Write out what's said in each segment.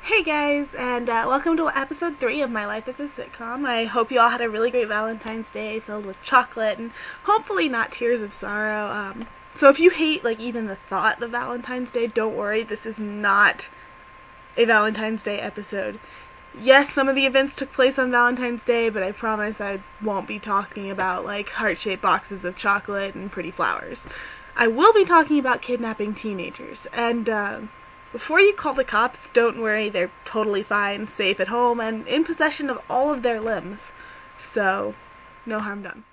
Hey guys, and welcome to episode 3 of My Life as a Sitcom. I hope you all had a really great Valentine's Day filled with chocolate and hopefully not tears of sorrow. So if you hate even the thought of Valentine's Day, don't worry, this is not a Valentine's Day episode. Yes, some of the events took place on Valentine's Day, but I promise I won't be talking about heart-shaped boxes of chocolate and pretty flowers. I will be talking about kidnapping teenagers, and before you call the cops, don't worry, they're totally fine, safe at home, and in possession of all of their limbs. So, no harm done.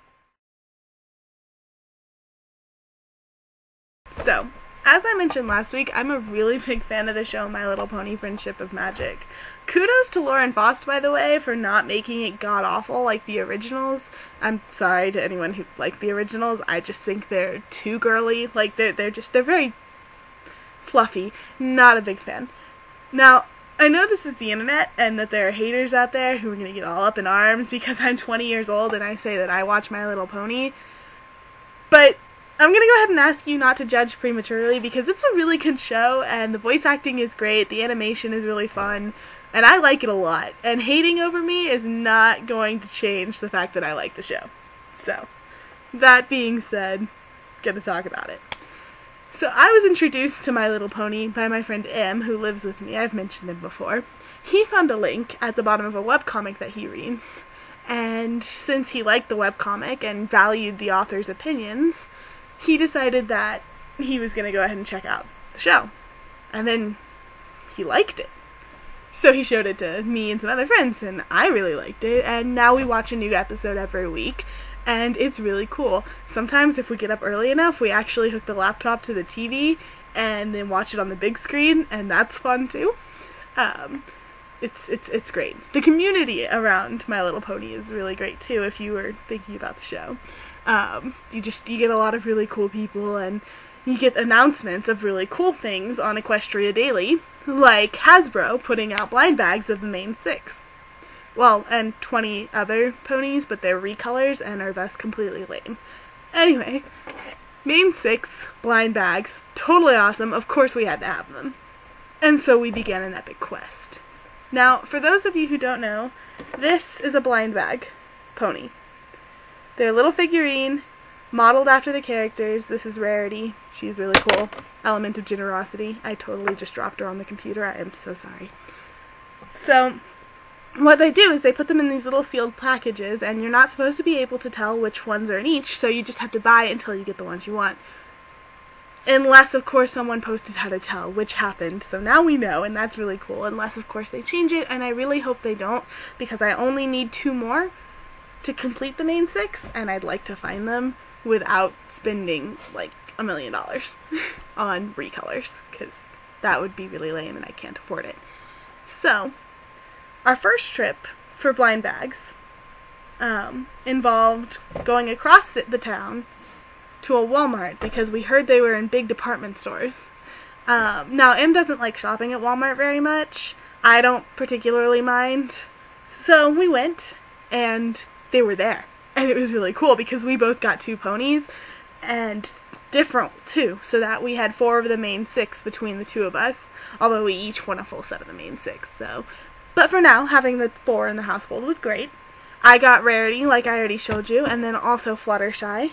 So, as I mentioned last week, I'm a really big fan of the show My Little Pony: Friendship of Magic. Kudos to Lauren Faust, by the way, for not making it god-awful like the originals. I'm sorry to anyone who liked the originals, I just think they're too girly. They're very fluffy. Not a big fan. Now, I know this is the internet and that there are haters out there who are going to get all up in arms because I'm 20 years old and I say that I watch My Little Pony, but I'm going to go ahead and ask you not to judge prematurely because it's a really good show and the voice acting is great, the animation is really fun, and I like it a lot, and hating over me is not going to change the fact that I like the show. So, that being said, gonna talk about it. So I was introduced to My Little Pony by my friend M, who lives with me. I've mentioned him before. He found a link at the bottom of a webcomic that he reads, and since he liked the webcomic and valued the author's opinions, he decided that he was going to go ahead and check out the show. And then he liked it. So he showed it to me and some other friends, and I really liked it, and now we watch a new episode every week. And it's really cool. Sometimes if we get up early enough, we actually hook the laptop to the TV and then watch it on the big screen, and that's fun too. It's great. The community around My Little Pony is really great too if you were thinking about the show. You get a lot of really cool people, and you get announcements of really cool things on Equestria Daily, like Hasbro putting out blind bags of the main 6. Well, and 20 other ponies, but they're recolors and are thus completely lame. Anyway, main 6 blind bags, totally awesome, of course we had to have them. And so we began an epic quest. Now, for those of you who don't know, this is a blind bag pony. They're a little figurine, modeled after the characters. This is Rarity. She's really cool. Element of Generosity. I totally just dropped her on the computer. I am so sorry. So, what they do is they put them in these little sealed packages, and you're not supposed to be able to tell which ones are in each, so you just have to buy it until you get the ones you want. Unless, of course, someone posted how to tell, which happened, so now we know, and that's really cool. Unless, of course, they change it, and I really hope they don't, because I only need 2 more to complete the main 6, and I'd like to find them without spending, $1 million on recolors, because that would be really lame, and I can't afford it. So, our first trip for blind bags involved going across the town to a Walmart because we heard they were in big department stores. Now, Em doesn't like shopping at Walmart very much. I don't particularly mind. So we went, and they were there. And it was really cool because we both got 2 ponies, and different too, so that we had 4 of the main 6 between the 2 of us, although we each won a full set of the main 6, so. But for now, having the 4 in the household was great. I got Rarity, like I already showed you, and then also Fluttershy.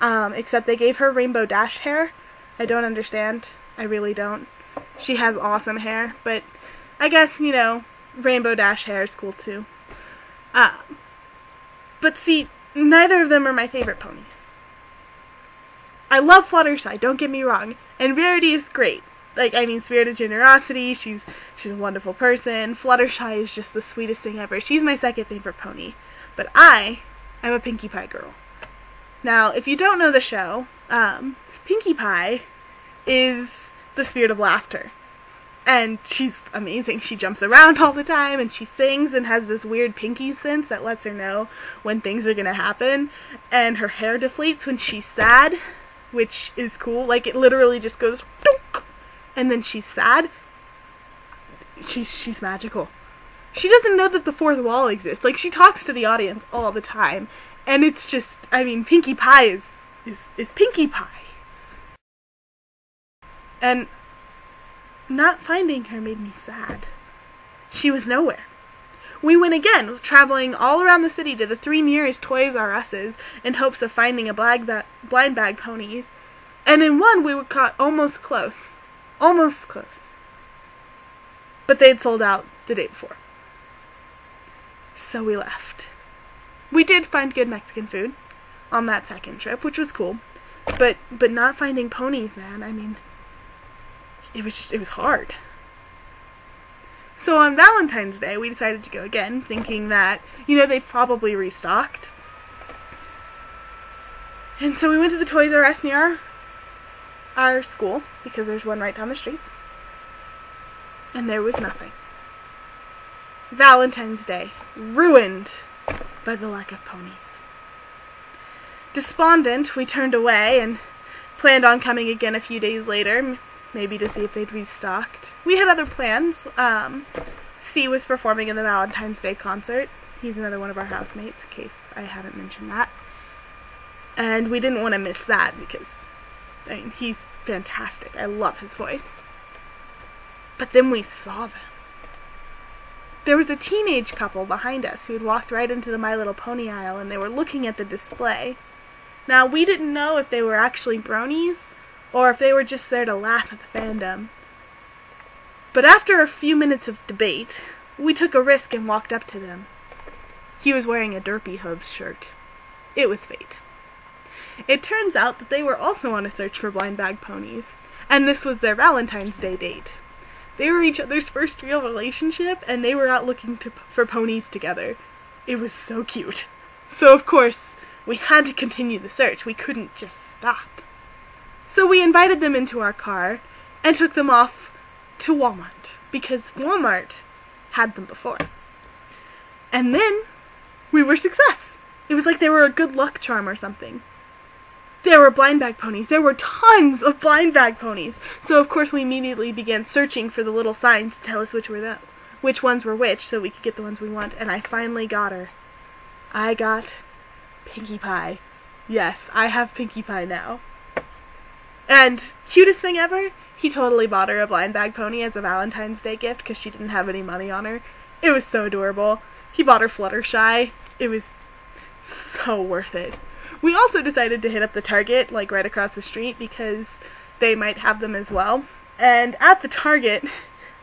Except they gave her Rainbow Dash hair. I don't understand. I really don't. She has awesome hair, but I guess, Rainbow Dash hair is cool too. But see, neither of them are my favorite ponies. I love Fluttershy, don't get me wrong, and Rarity is great. Spirit of Generosity, she's a wonderful person. Fluttershy is just the sweetest thing ever. She's my second favorite pony. But I am a Pinkie Pie girl. Now, if you don't know the show, Pinkie Pie is the spirit of laughter. And she's amazing. She jumps around all the time, and she sings and has this weird pinky sense that lets her know when things are going to happen. And her hair deflates when she's sad, which is cool. It literally just goes dunk. And then she's sad. She's magical. She doesn't know that the 4th wall exists. She talks to the audience all the time. And it's just, Pinkie Pie is Pinkie Pie. And not finding her made me sad. She was nowhere. We went again, traveling all around the city to the 3 nearest Toys R Us's in hopes of finding a blind bag ponies, and in one we were caught almost close. Almost close. But they had sold out the day before. So we left. We did find good Mexican food on that second trip, which was cool. But not finding ponies, man, I mean, it was hard. So on Valentine's Day, we decided to go again, thinking that, they've probably restocked. And so we went to the Toys R Us near our school, because there's one right down the street. And there was nothing. Valentine's Day, ruined by the lack of ponies. Despondent, we turned away and planned on coming again a few days later, maybe to see if they'd restocked. We had other plans. C was performing in the Valentine's Day concert. He's another one of our housemates, in case I haven't mentioned that. And we didn't want to miss that because, he's fantastic. I love his voice. But then we saw them. There was a teenage couple behind us who had walked right into the My Little Pony aisle, and they were looking at the display. Now, we didn't know if they were actually bronies, or if they were just there to laugh at the fandom. But after a few minutes of debate, we took a risk and walked up to them. He was wearing a Derpy Hooves shirt. It was fate. It turns out that they were also on a search for blind bag ponies, and this was their Valentine's Day date. They were each other's first real relationship, and they were out looking for ponies together. It was so cute. So of course, we had to continue the search. We couldn't just stop. So we invited them into our car and took them off to Walmart, because Walmart had them before. And then we were success. It was like they were a good luck charm or something. There were blind bag ponies. There were tons of blind bag ponies. So of course we immediately began searching for the little signs to tell us which ones were which, so we could get the ones we want. And I finally got her. I got Pinkie Pie. Yes, I have Pinkie Pie now. And cutest thing ever, he totally bought her a blind bag pony as a Valentine's Day gift because she didn't have any money on her. It was so adorable. He bought her Fluttershy. It was so worth it. We also decided to hit up the Target, like right across the street, because they might have them as well. And at the Target,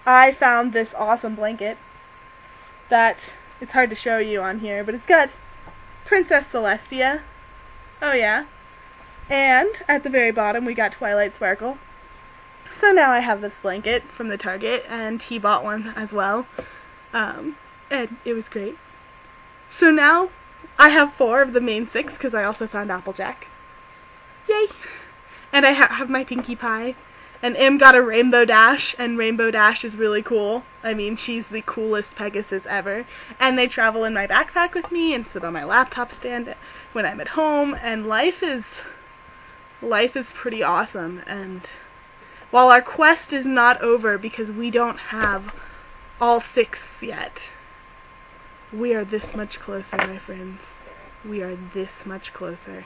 I found this awesome blanket that, it's hard to show you on here, but it's got Princess Celestia. Oh yeah. And at the very bottom, we got Twilight Sparkle. So now I have this blanket from the Target, and he bought one as well. And it was great. So now I have 4 of the main 6 because I also found Applejack. Yay! And I have my Pinkie Pie. And Em got a Rainbow Dash, and Rainbow Dash is really cool. I mean, she's the coolest Pegasus ever. And they travel in my backpack with me and sit on my laptop stand when I'm at home. And life is pretty awesome. And while our quest is not over because we don't have all 6 yet, we are this much closer, my friends. We are this much closer.